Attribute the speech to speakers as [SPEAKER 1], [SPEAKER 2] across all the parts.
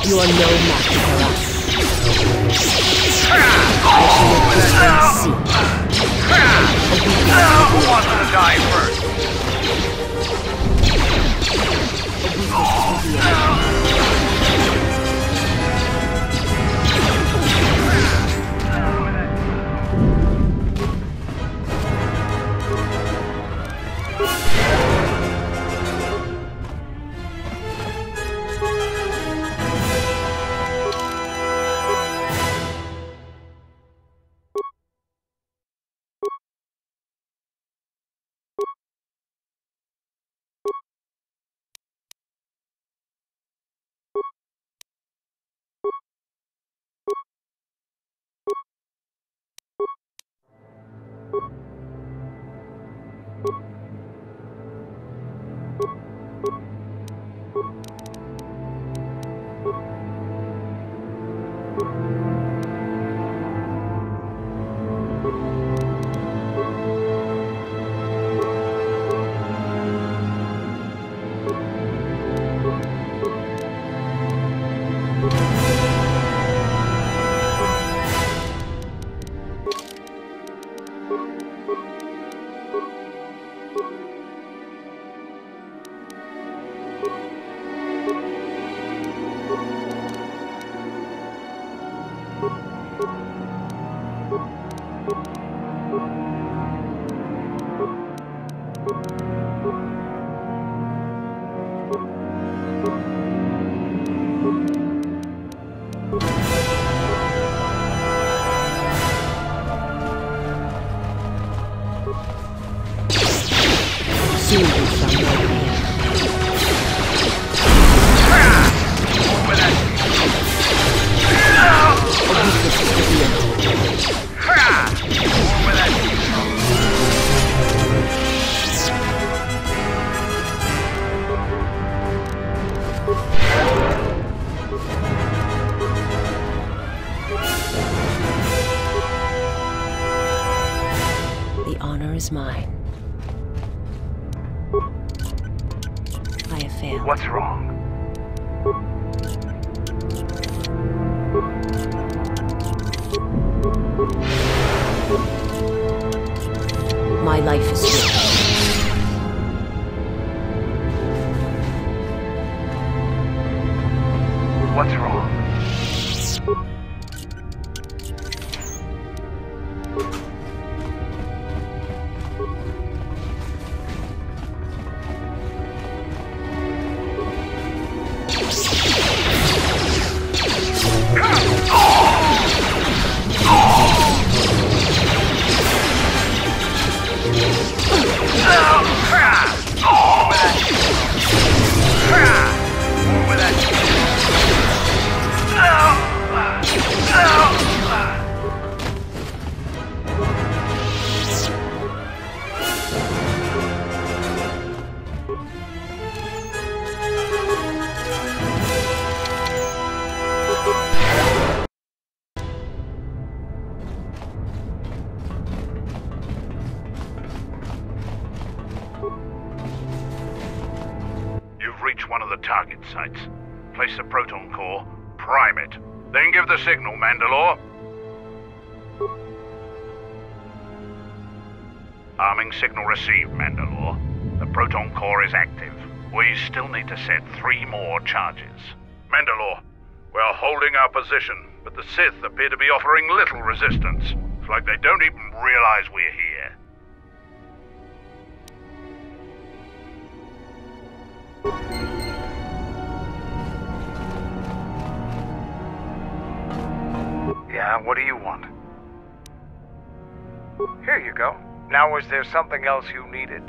[SPEAKER 1] You are no match for us. I shall make this one see.
[SPEAKER 2] Who wants to die first?
[SPEAKER 1] The honor is mine. I have failed.
[SPEAKER 2] What's wrong?
[SPEAKER 1] My life is yours.
[SPEAKER 2] What's wrong?
[SPEAKER 3] Reach one of the target sites. Place the proton core, prime it, then give the signal, Mandalore. Arming signal received, Mandalore. The proton core is active. We still need to set 3 more charges. Mandalore, we're holding our position, but the Sith appear to be offering little resistance. It's like they don't even realize we're here.
[SPEAKER 2] Yeah, what do you want? Here you go. Now, is there something else you needed?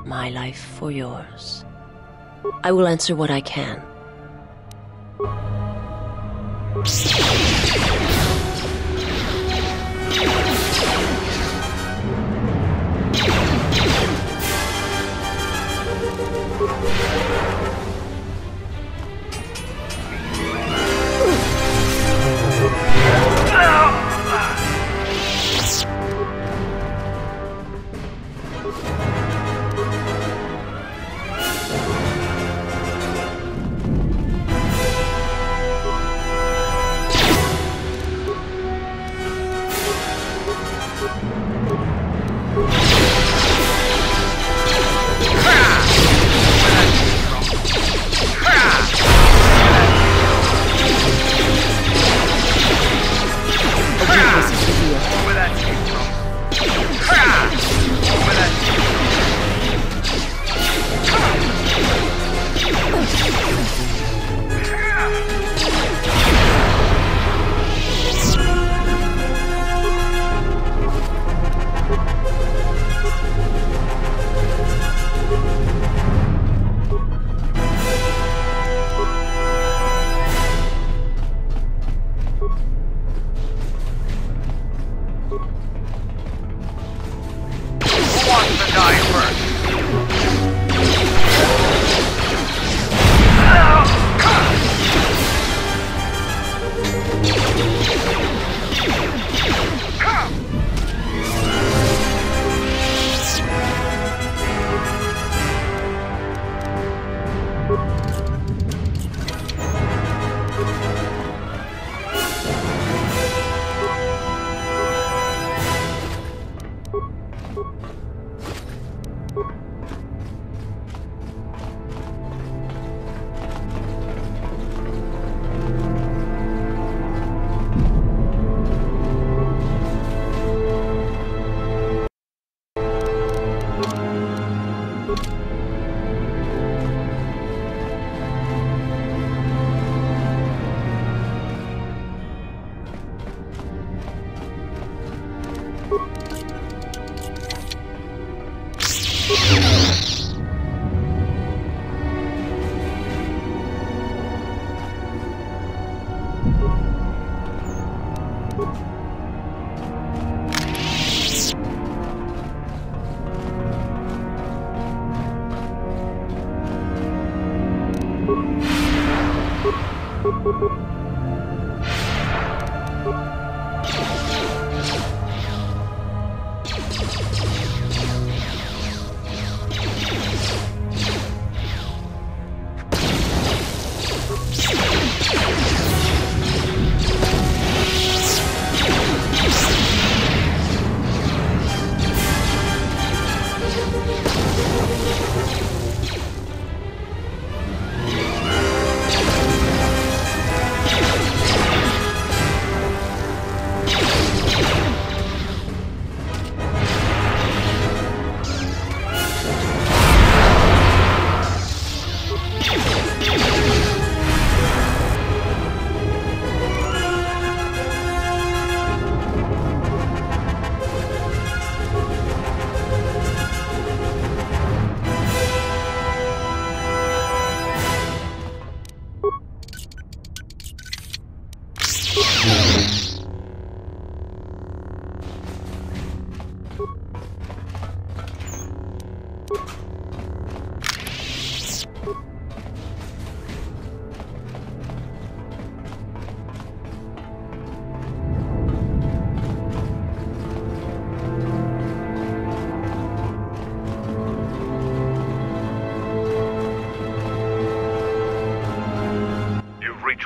[SPEAKER 1] My life for yours. I will answer what I can.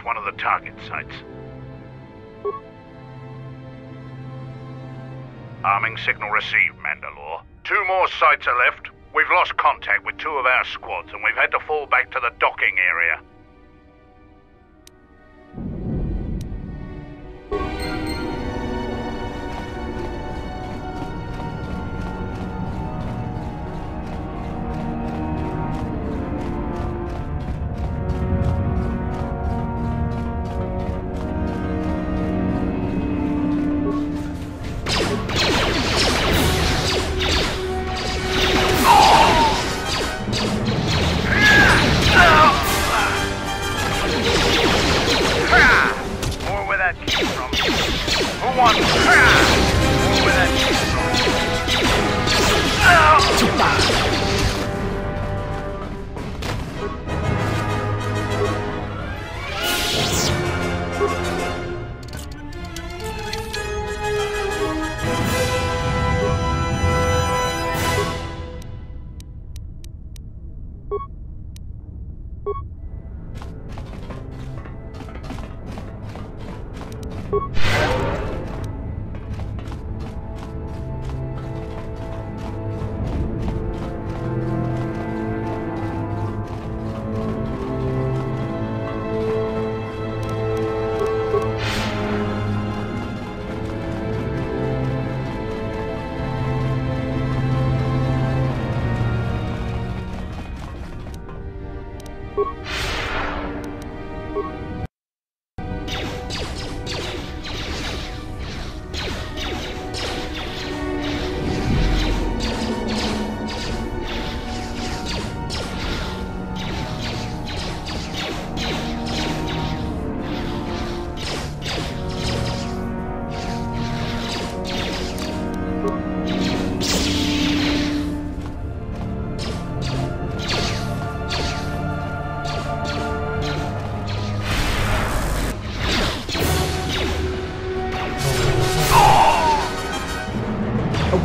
[SPEAKER 3] One of the target sites. Arming signal received, Mandalore. 2 more sites are left. We've lost contact with 2 of our squads and we've had to fall back to the docking area.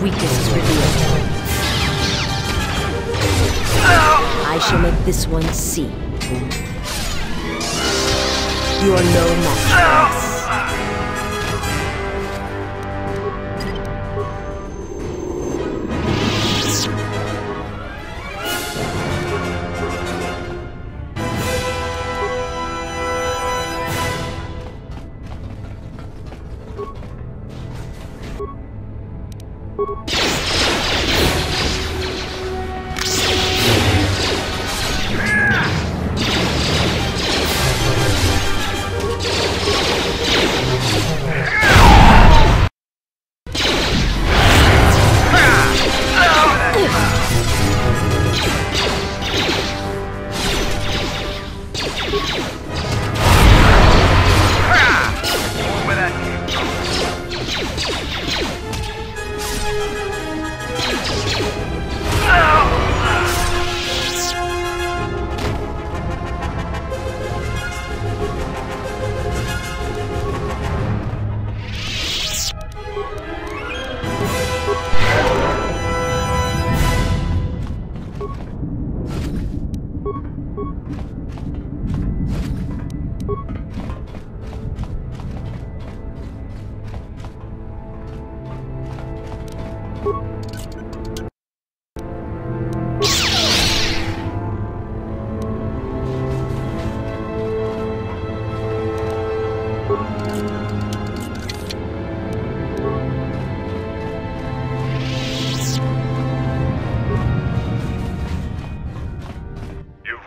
[SPEAKER 1] Weakness is revealed. I shall make this one see. You are no match for us.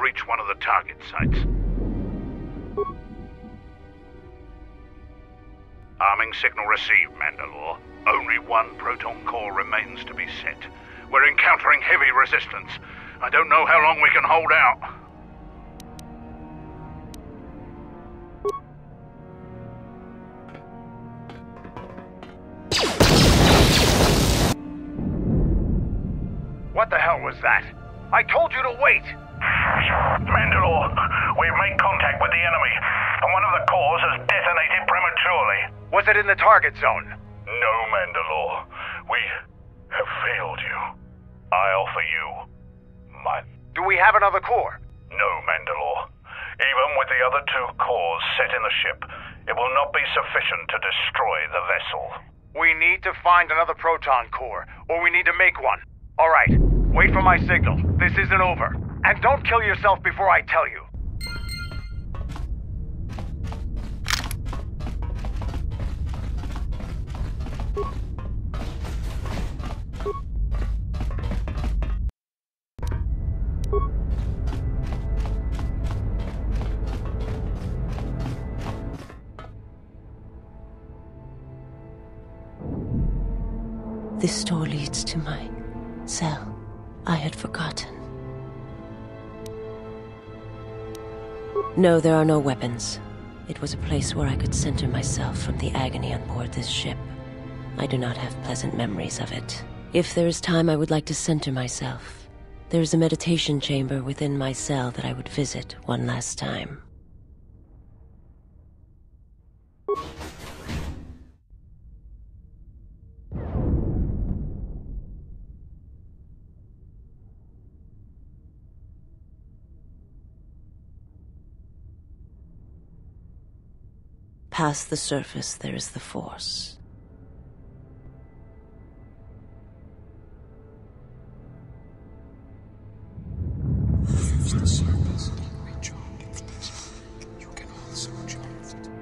[SPEAKER 3] reached one of the target sites. Arming signal received, Mandalore. Only one proton core remains to be set. We're encountering heavy resistance. I don't know how long we can hold out.
[SPEAKER 2] What the hell was that? I told you to wait!
[SPEAKER 3] Mandalore, we've made contact with the enemy, and one of the cores has detonated prematurely.
[SPEAKER 2] Was it in the target zone?
[SPEAKER 3] No, Mandalore. We have failed you. I offer you my...
[SPEAKER 2] Do we have another core?
[SPEAKER 3] No, Mandalore. Even with the other two cores set in the ship, it will not be sufficient to destroy the vessel.
[SPEAKER 2] We need to find another proton core, or we need to make one. Alright, wait for my signal. This isn't over. And don't kill yourself before I tell you.
[SPEAKER 1] This door leads to my cell. I had forgotten. No, there are no weapons. It was a place where I could center myself from the agony on board this ship. I do not have pleasant memories of it. If there is time, I would like to center myself. There is a meditation chamber within my cell that I would visit one last time. Past the surface, there is the Force.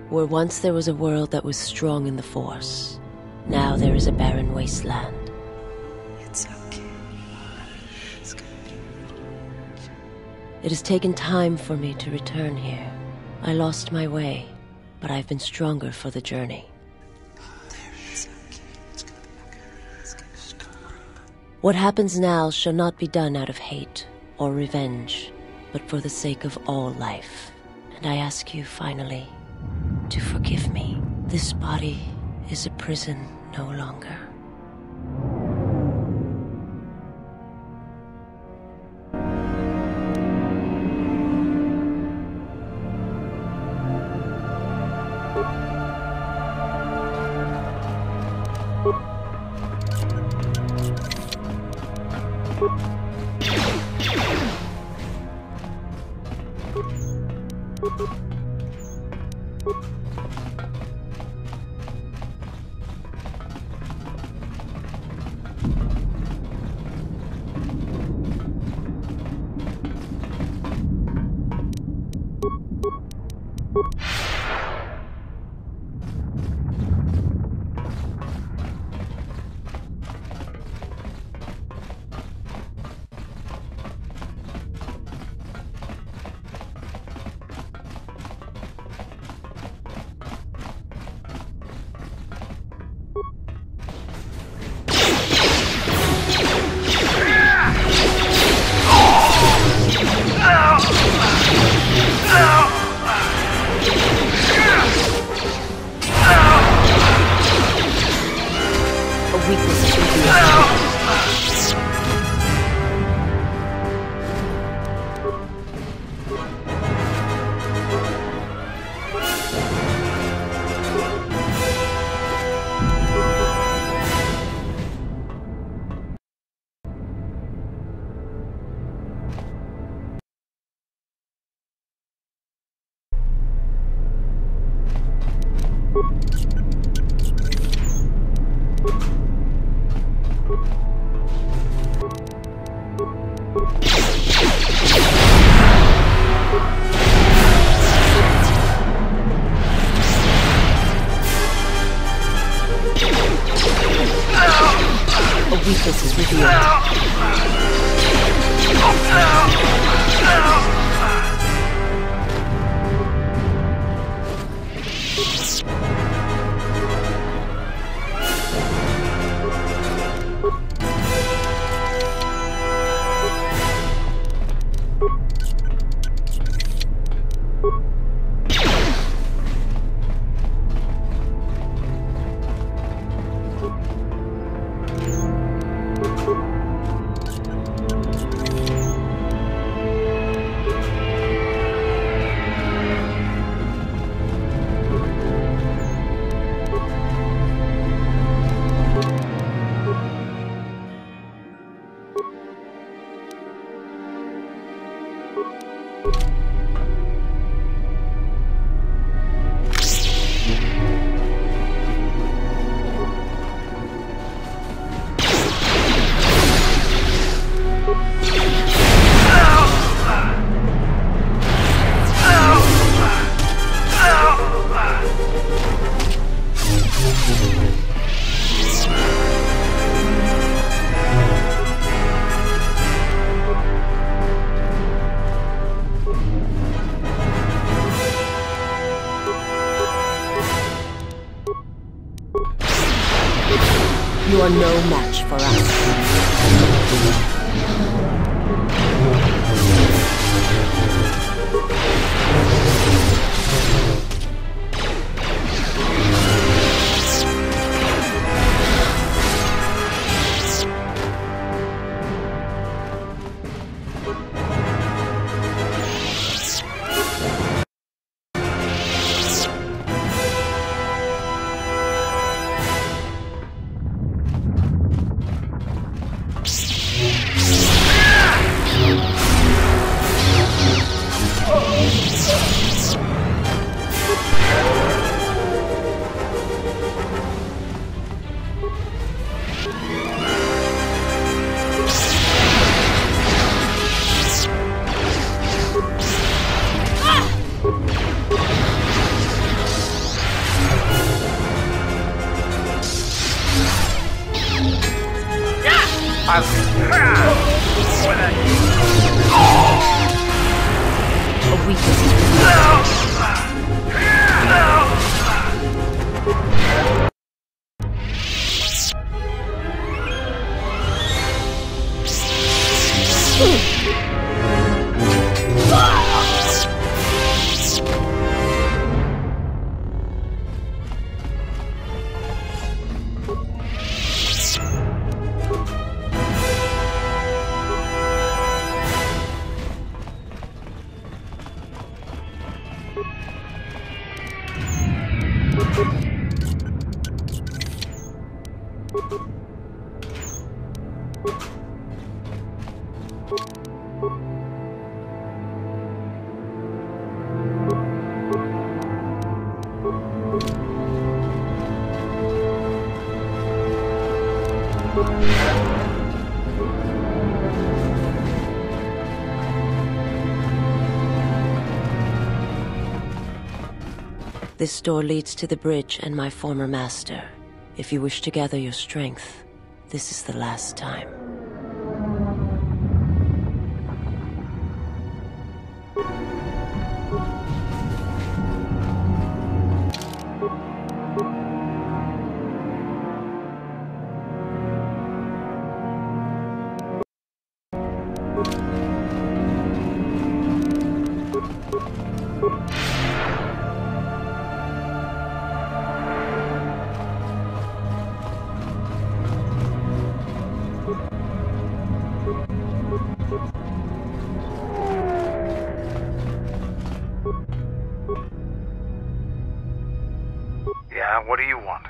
[SPEAKER 1] Where once there was a world that was strong in the Force, now there is a barren wasteland. It's okay. It's gonna be. It has taken time for me to return here. I lost my way, but I've been stronger for the journey. What happens now shall not be done out of hate or revenge, but for the sake of all life. And I ask you, finally, to forgive me. This body is a prison no longer. Weakness is revealed. You are no match for us. A weakness. This door leads to the bridge and my former master. If you wish to gather your strength, this is the last time.
[SPEAKER 2] Yeah, what do you want?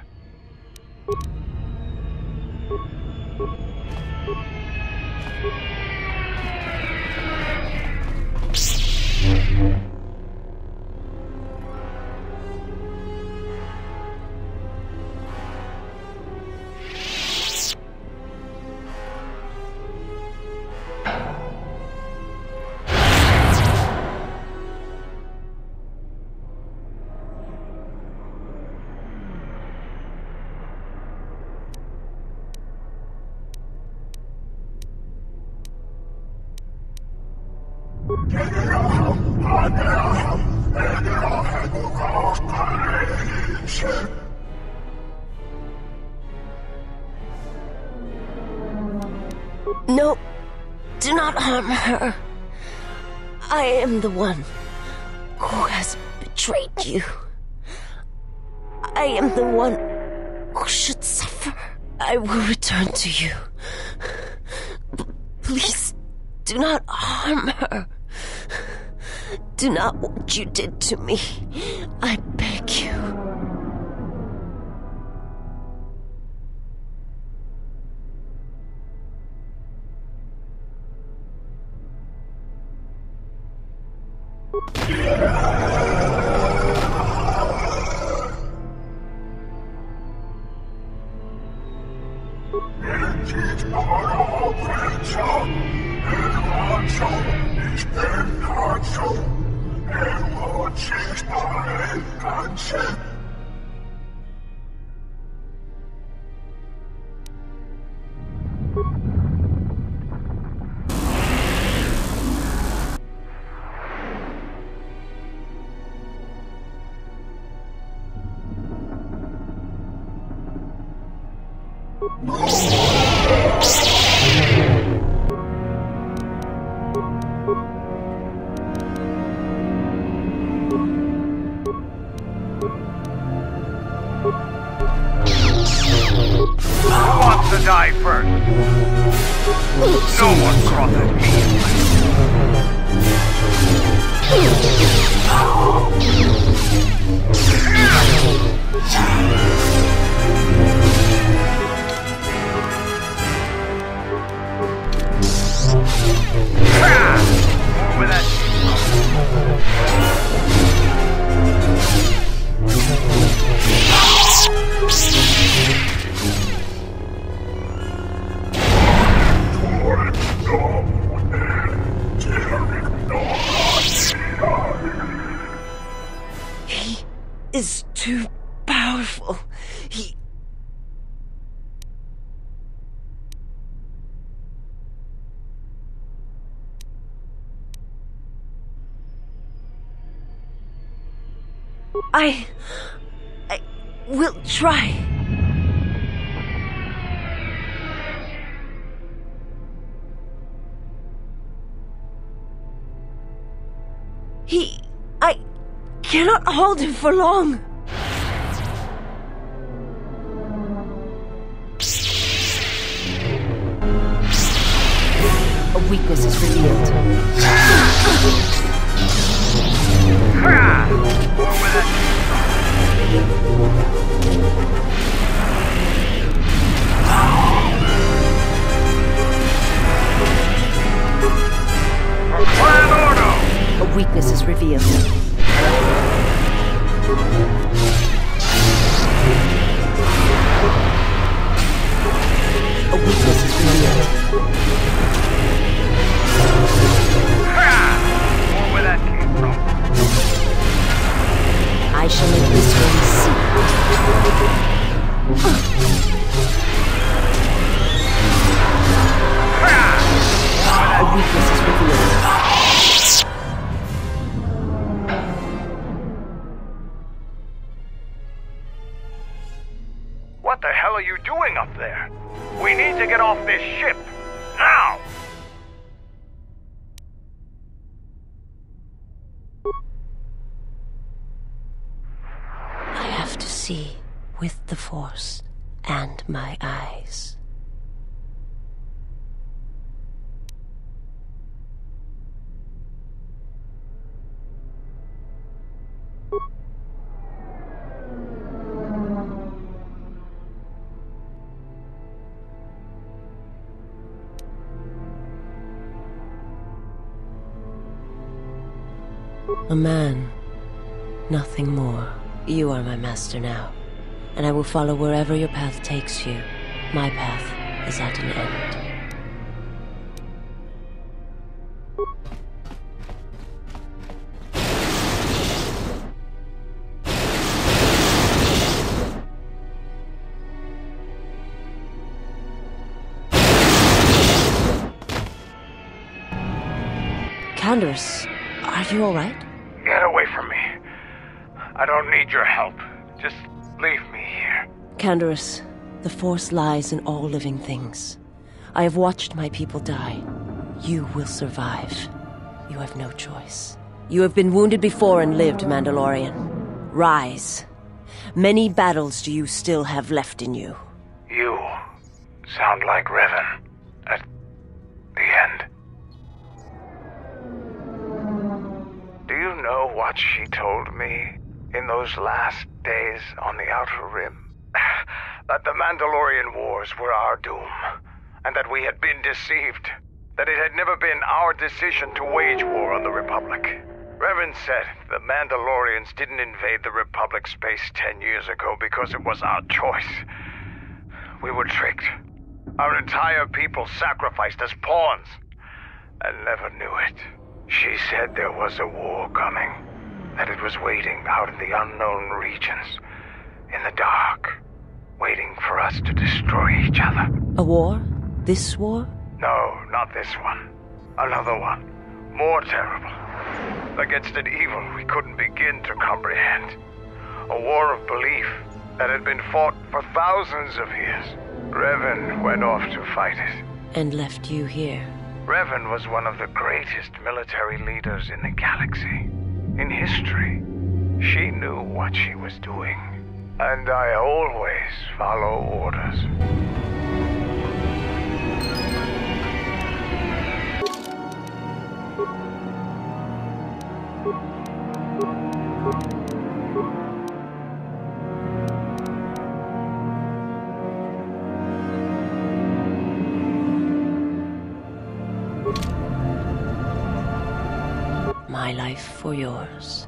[SPEAKER 1] No, do not harm her. I am the one who has betrayed you. I am the one who should suffer. I will return to you. Please, do not harm her. Do not what you did to me. I beg you.
[SPEAKER 2] To die first. No one crosses me. Over that.
[SPEAKER 1] Is too powerful. I will try. I cannot hold him for long.
[SPEAKER 4] A weakness is revealed. A weakness is revealed. A weakness is revealed.
[SPEAKER 2] Where that came from.
[SPEAKER 4] I shall make this one see. A weakness is revealed.
[SPEAKER 2] What the hell are you doing up there? We need to get off this ship. Now!
[SPEAKER 1] I have to see with the Force and my eyes. A man, nothing more. You are my master now, and I will follow wherever your path takes you. My path is at an end. Candace, are you all right?
[SPEAKER 2] Get away from me. I don't need your help. Just leave me here.
[SPEAKER 1] Candace, the Force lies in all living things. I have watched my people die. You will survive. You have no choice. You have been wounded before and lived, Mandalorian. Rise. Many battles do you still have left in you?
[SPEAKER 2] You sound like Revan at the end. Do you know what she told me in those last days on the Outer Rim? That the Mandalorian Wars were our doom, and that we had been deceived. That it had never been our decision to wage war on the Republic. Revan Revan said the Mandalorians didn't invade the Republic space 10 years ago because it was our choice. We were tricked. Our entire people sacrificed as pawns, and never knew it. She said there was a war coming, that it was waiting out in the unknown regions, in the dark, waiting for us to destroy each other.
[SPEAKER 1] A war? This war?
[SPEAKER 2] No, not this one. Another one. More terrible. Against an evil we couldn't begin to comprehend. A war of belief that had been fought for thousands of years. Revan went off to fight it.
[SPEAKER 1] And left you here.
[SPEAKER 2] Revan was one of the greatest military leaders in the galaxy. In history. She knew what she was doing. And I always follow orders.
[SPEAKER 1] My life for yours.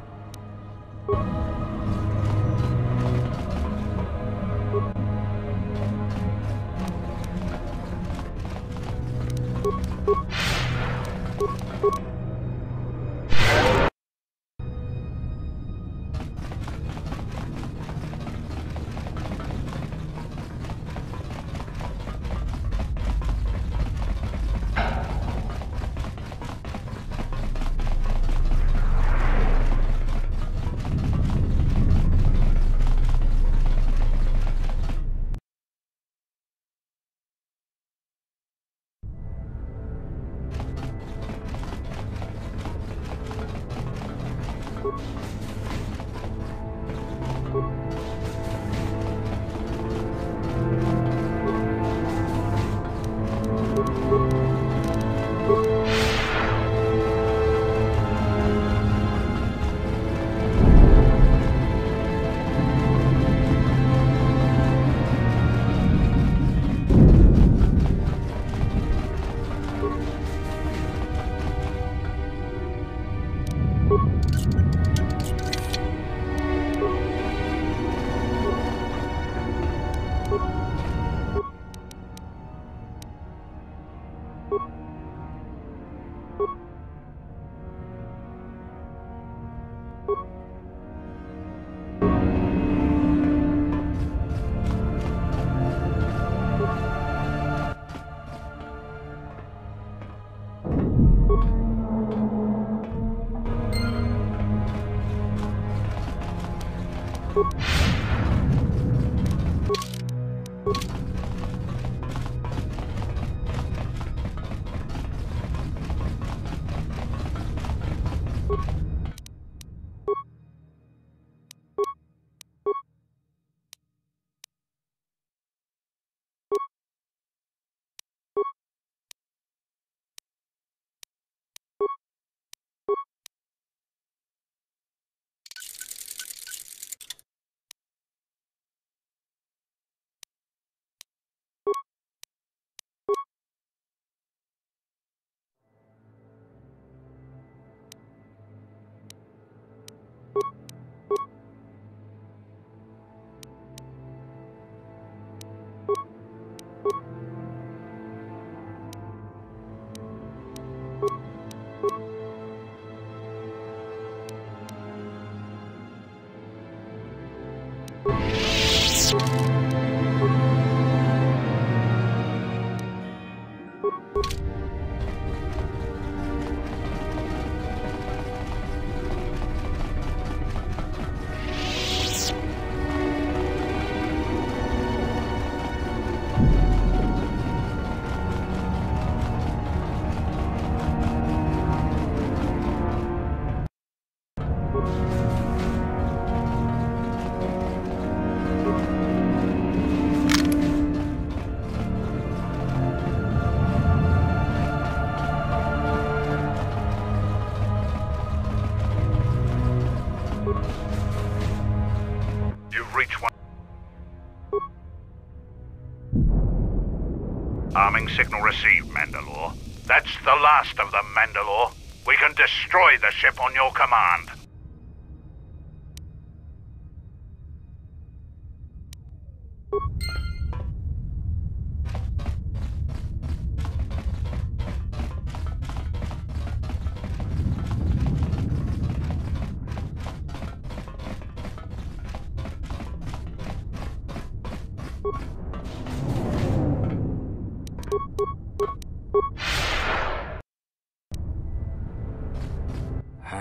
[SPEAKER 3] Arming signal received, Mandalore. That's the last of them, Mandalore. We can destroy the ship on your command.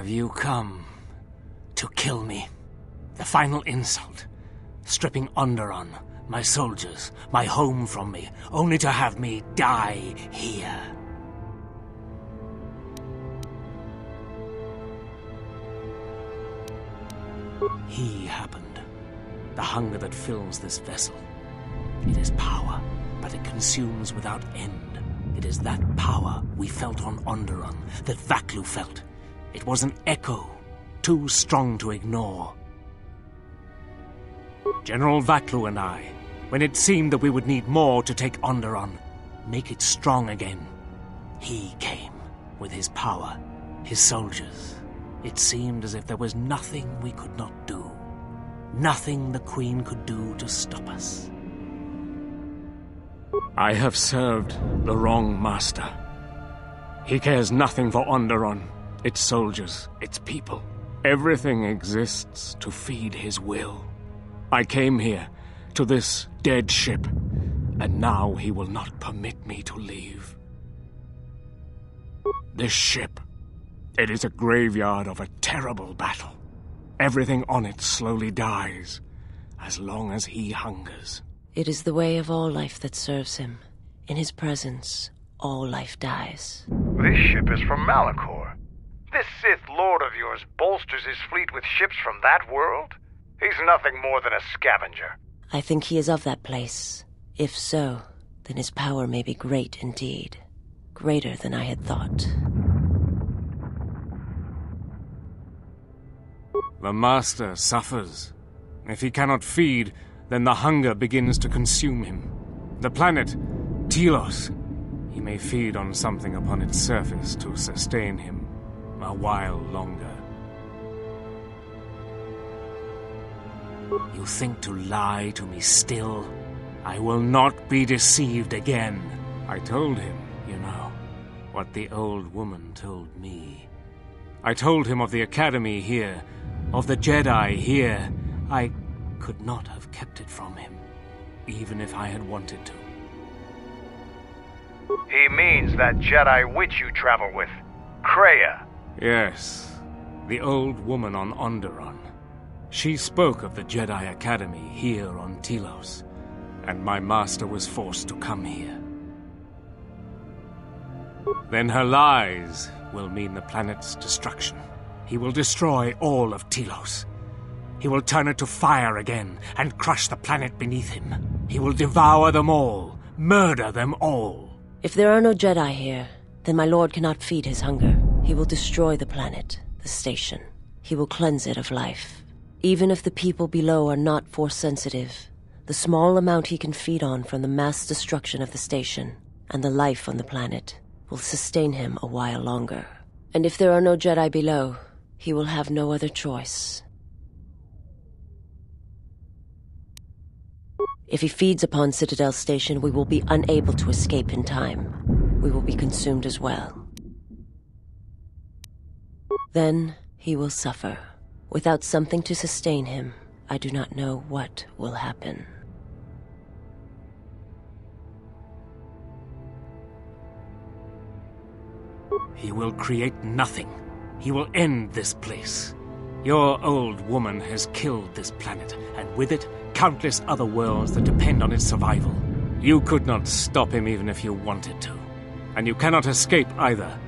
[SPEAKER 5] Have you come to kill me? The final insult. Stripping Onderon, my soldiers, my home from me, only to have me die here. He happened. The hunger that fills this vessel. It is power, but it consumes without end. It is that power we felt on Onderon, that Vaklu felt. It was an echo, too strong to ignore. General Vaklu and I, when it seemed that we would need more to take Onderon, make it strong again, he came with his power, his soldiers. It seemed as if there was nothing we could not do, nothing the Queen could do to stop us. I have served the wrong master. He cares nothing for Onderon, its soldiers, its people. Everything exists to feed his will. I came here, to this dead ship, and now he will not permit me to leave. This ship, it is a graveyard of a terrible battle. Everything on it slowly dies, as long as he hungers.
[SPEAKER 1] It is the way of all life that serves him. In his presence, all life dies.
[SPEAKER 2] This ship is from Malachor. This Sith Lord of yours bolsters his fleet with ships from that world? He's nothing more than a scavenger.
[SPEAKER 1] I think he is of that place. If so, then his power may be great indeed. Greater than I had thought.
[SPEAKER 5] The Master suffers. If he cannot feed, then the hunger begins to consume him. The planet, Telos, he may feed on something upon its surface to sustain him a while longer. You think to lie to me still? I will not be deceived again. I told him, you know, what the old woman told me. I told him of the Academy here, of the Jedi here. I could not have kept it from him, even if I had wanted to.
[SPEAKER 2] He means that Jedi witch you travel with, Kreia.
[SPEAKER 5] Yes, the old woman on Onderon. She spoke of the Jedi Academy here on Telos, and my master was forced to come here. Then her lies will mean the planet's destruction. He will destroy all of Telos. He will turn it to fire again and crush the planet beneath him. He will devour them all, murder them all.
[SPEAKER 1] If there are no Jedi here, then my lord cannot feed his hunger. He will destroy the planet, the station. He will cleanse it of life. Even if the people below are not Force-sensitive, the small amount he can feed on from the mass destruction of the station and the life on the planet will sustain him a while longer. And if there are no Jedi below, he will have no other choice. If he feeds upon Citadel Station, we will be unable to escape in time. We will be consumed as well. Then he will suffer. Without something to sustain him, I do not know what will happen.
[SPEAKER 5] He will create nothing. He will end this place. Your old woman has killed this planet, and with it, countless other worlds that depend on its survival. You could not stop him even if you wanted to. And you cannot escape either.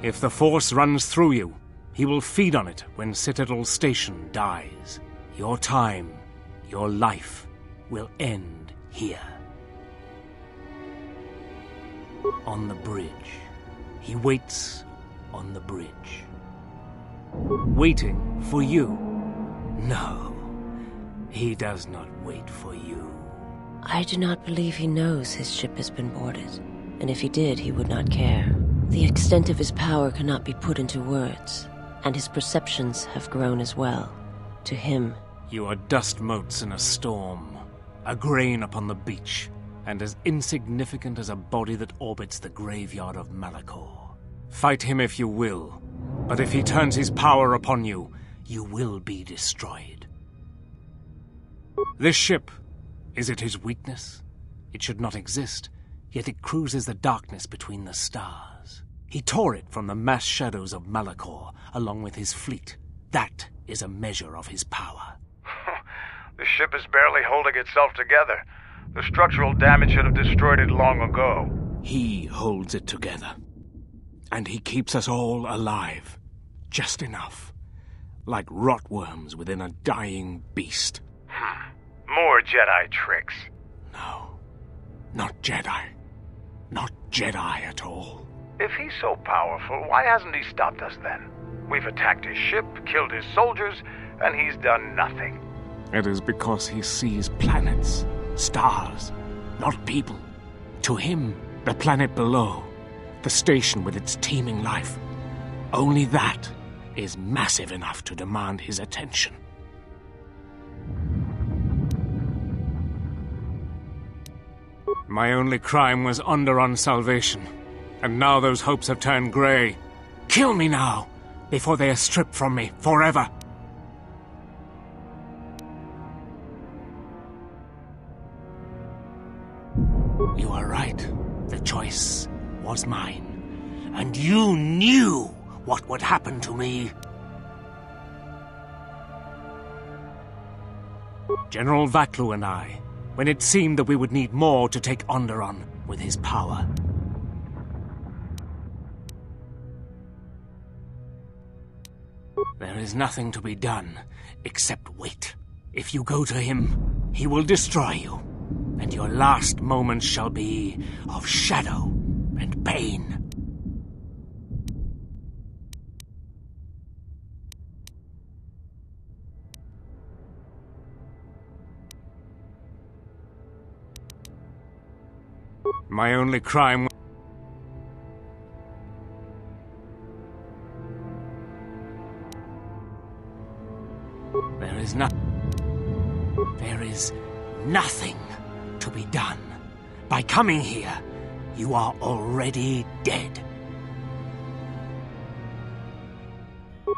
[SPEAKER 5] If the Force runs through you, he will feed on it when Citadel Station dies. Your time, your life, will end here. On the bridge. He waits on the bridge. Waiting for you. No, he does not wait for you.
[SPEAKER 1] I do not believe he knows his ship has been boarded. And if he did, he would not care. The extent of his power cannot be put into words, and his perceptions have grown as well. To him,
[SPEAKER 5] You are dust motes in a storm, a grain upon the beach, and as insignificant as a body that orbits the graveyard of Malachor. Fight him if you will, but if he turns his power upon you, you will be destroyed. This ship, is it his weakness? It should not exist, yet it cruises the darkness between the stars. He tore it from the mass shadows of Malachor, along with his fleet. That is a measure of his power.
[SPEAKER 2] The ship is barely holding itself together. The structural damage should have destroyed it long ago.
[SPEAKER 5] He holds it together. And he keeps us all alive. Just enough. Like rotworms within a dying beast.
[SPEAKER 2] More Jedi tricks.
[SPEAKER 5] No. Not Jedi. Not Jedi at all.
[SPEAKER 2] If he's so powerful, why hasn't he stopped us then? We've attacked his ship, killed his soldiers, and he's done nothing.
[SPEAKER 5] It is because he sees planets, stars, not people. To him, the planet below, the station with its teeming life, only that is massive enough to demand his attention. My only crime was Onderon's salvation, and now those hopes have turned grey. Kill me now, before they are stripped from me forever. You are right. The choice was mine. And you knew what would happen to me. General Vatlu and I, when it seemed that we would need more to take Onderon with his power. There is nothing to be done except wait. If you go to him, he will destroy you. And your last moments shall be of shadow and pain. My only crime... There is nothing to be done. By coming here, you are already dead.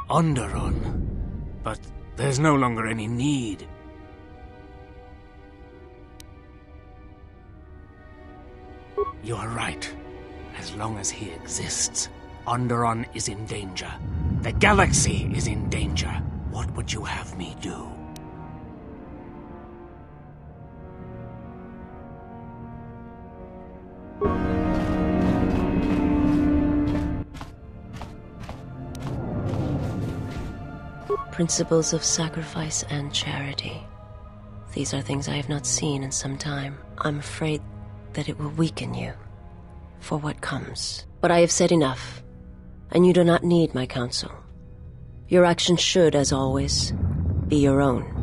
[SPEAKER 5] Onderon. But there's no longer any need. You are right. As long as he exists, Onderon is in danger. The galaxy is in danger. What would you have me do?
[SPEAKER 1] Principles of sacrifice and charity. These are things I have not seen in some time. I'm afraid that it will weaken you for what comes. But I have said enough, and you do not need my counsel. Your actions should, as always, be your own.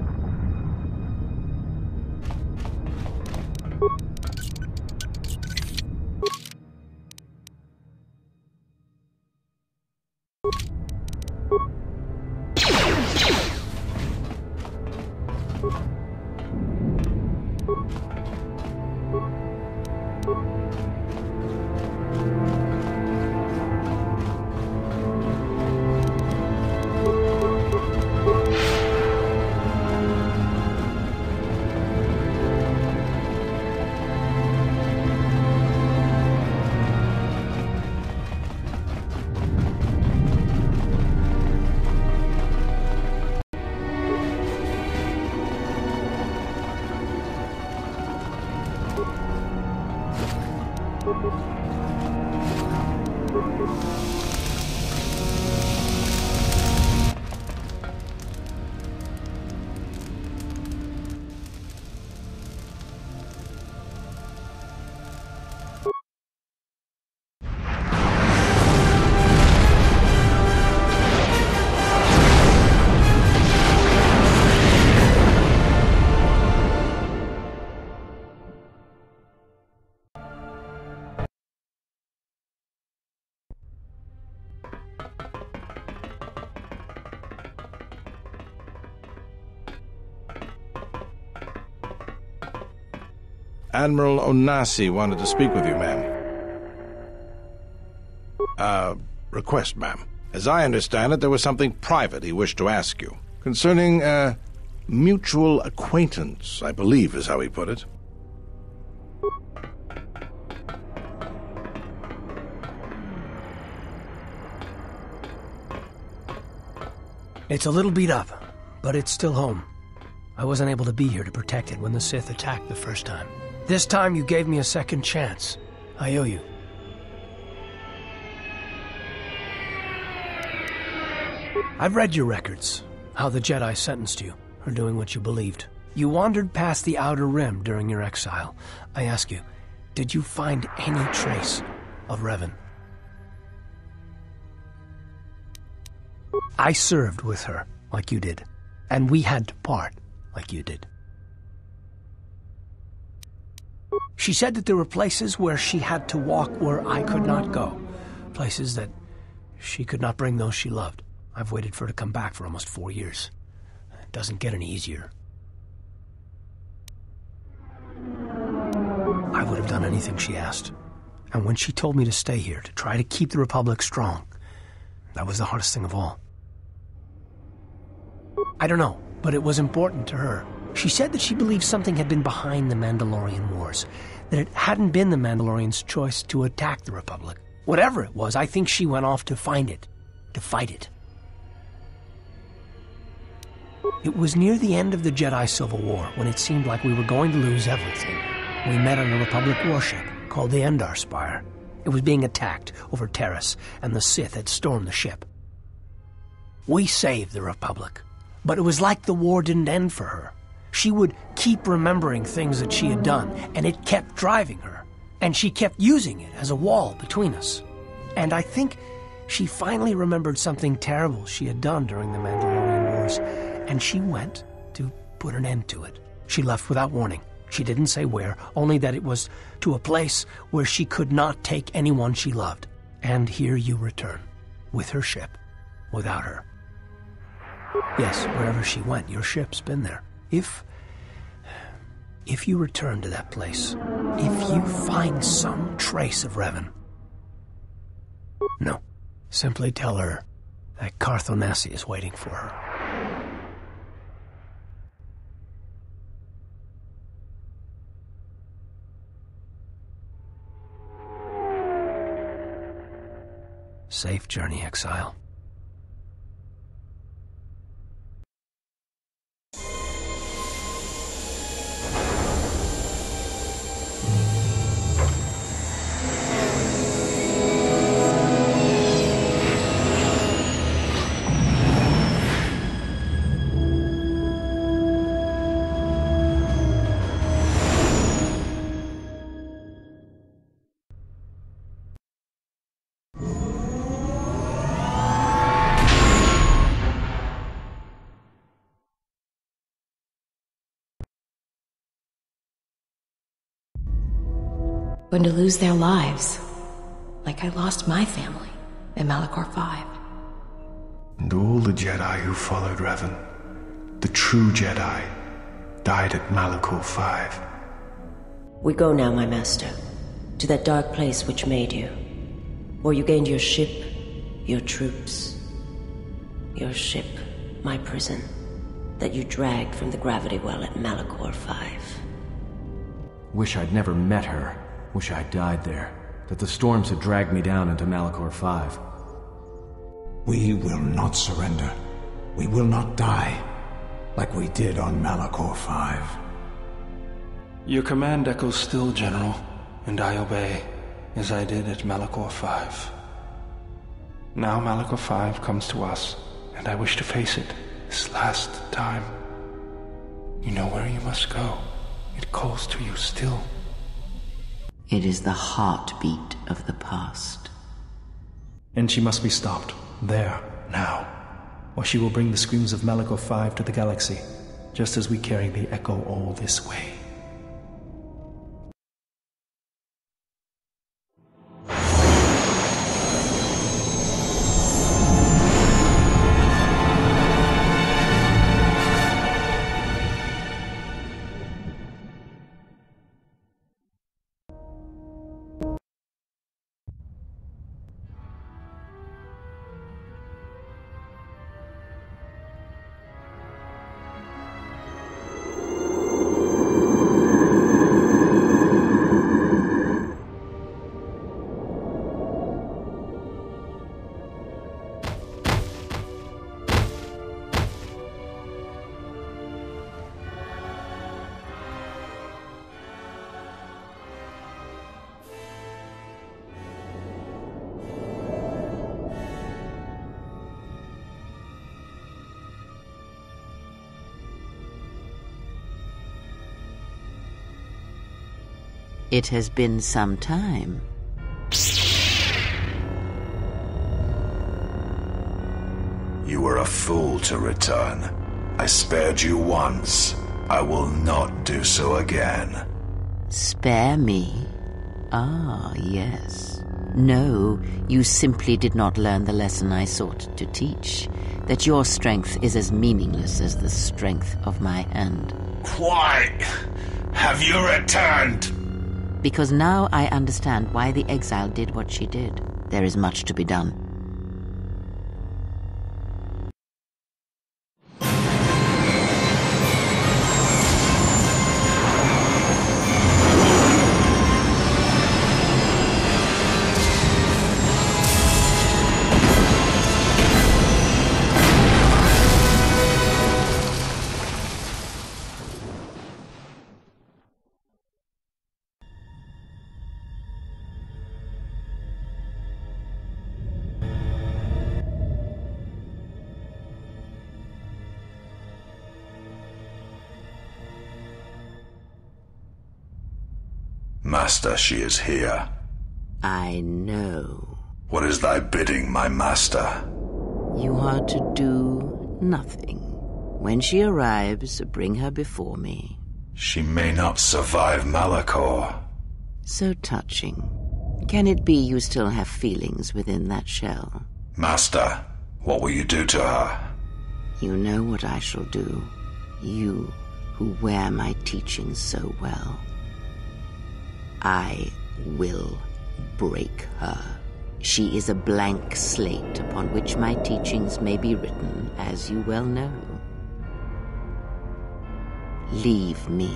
[SPEAKER 6] Admiral Onasi wanted to speak with you, ma'am. Request, ma'am. As I understand it, there was something private he wished to ask you. Concerning, mutual acquaintance, I believe is how he put it.
[SPEAKER 7] It's a little beat up, but it's still home. I wasn't able to be here to protect it when the Sith attacked the first time. This time you gave me a second chance. I owe you. I've read your records, how the Jedi sentenced you for doing what you believed. You wandered past the Outer Rim during your exile. I ask you, did you find any trace of Revan? I served with her, like you did, and we had to part, like you did. She said that there were places where she had to walk where I could not go, places that she could not bring those she loved. I've waited for her to come back for almost 4 years. It doesn't get any easier. I would have done anything she asked. And when she told me to stay here, to try to keep the Republic strong, that was the hardest thing of all. I don't know, but it was important to her. She said that she believed something had been behind the Mandalorian Wars, that it hadn't been the Mandalorians' choice to attack the Republic. Whatever it was, I think she went off to find it, to fight it. It was near the end of the Jedi Civil War, when it seemed like we were going to lose everything. We met on a Republic warship called the Endar Spire. It was being attacked over Terrace, and the Sith had stormed the ship. We saved the Republic, but it was like the war didn't end for her. She would keep remembering things that she had done, and it kept driving her. And she kept using it as a wall between us. And I think she finally remembered something terrible she had done during the Mandalorian Wars, and she went to put an end to it. She left without warning. She didn't say where, only that it was to a place where she could not take anyone she loved. And here you return, with her ship, without her. Yes, wherever she went, your ship's been there. If you return to that place, if you find some trace of Revan, no, simply tell her that Carth Onasi is waiting for her. Safe journey, exile.
[SPEAKER 1] Going to lose their lives, like I lost my family in Malachor 5.
[SPEAKER 8] And all the Jedi who followed Revan, the true Jedi, died at Malachor 5.
[SPEAKER 1] We go now, my master, to that dark place which made you. Where you gained your ship, your troops. Your ship, my prison, that you dragged from the gravity well at Malachor 5.
[SPEAKER 9] Wish I'd never met her. Wish I'd died there. That the storms had dragged me down into Malachor 5.
[SPEAKER 10] We will not surrender. We will not die, like we did on Malachor 5.
[SPEAKER 11] Your command echoes still, General, and I obey, as I did at Malachor 5. Now Malachor 5 comes to us, and I wish to face it this last time. You know where you must go. It calls to you still.
[SPEAKER 12] It is the heartbeat of the past.
[SPEAKER 13] And she must be stopped, there, now, or she will bring the screams of Malachor 5 to the galaxy, just as we carry the echo all this way.
[SPEAKER 12] It has been some time.
[SPEAKER 14] You were a fool to return. I spared you once. I will not do so again.
[SPEAKER 12] Spare me? Ah, yes. No, you simply did not learn the lesson I sought to teach. That your strength is as meaningless as the strength of my hand.
[SPEAKER 14] Why have you returned?
[SPEAKER 12] Because now I understand why the exile did what she did. There is much to be done.
[SPEAKER 14] Master, she is here.
[SPEAKER 12] I know.
[SPEAKER 14] What is thy bidding, my master?
[SPEAKER 12] You are to do nothing. When she arrives, bring her before me.
[SPEAKER 14] She may not survive Malachor.
[SPEAKER 12] So touching. Can it be you still have feelings within that shell?
[SPEAKER 14] Master, what will you do to her?
[SPEAKER 12] You know what I shall do. You, who wear my teachings so well. I will break her. She is a blank slate upon which my teachings may be written, as you well know. Leave me.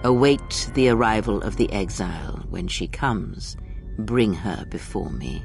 [SPEAKER 12] Await the arrival of the exile. When she comes, bring her before me.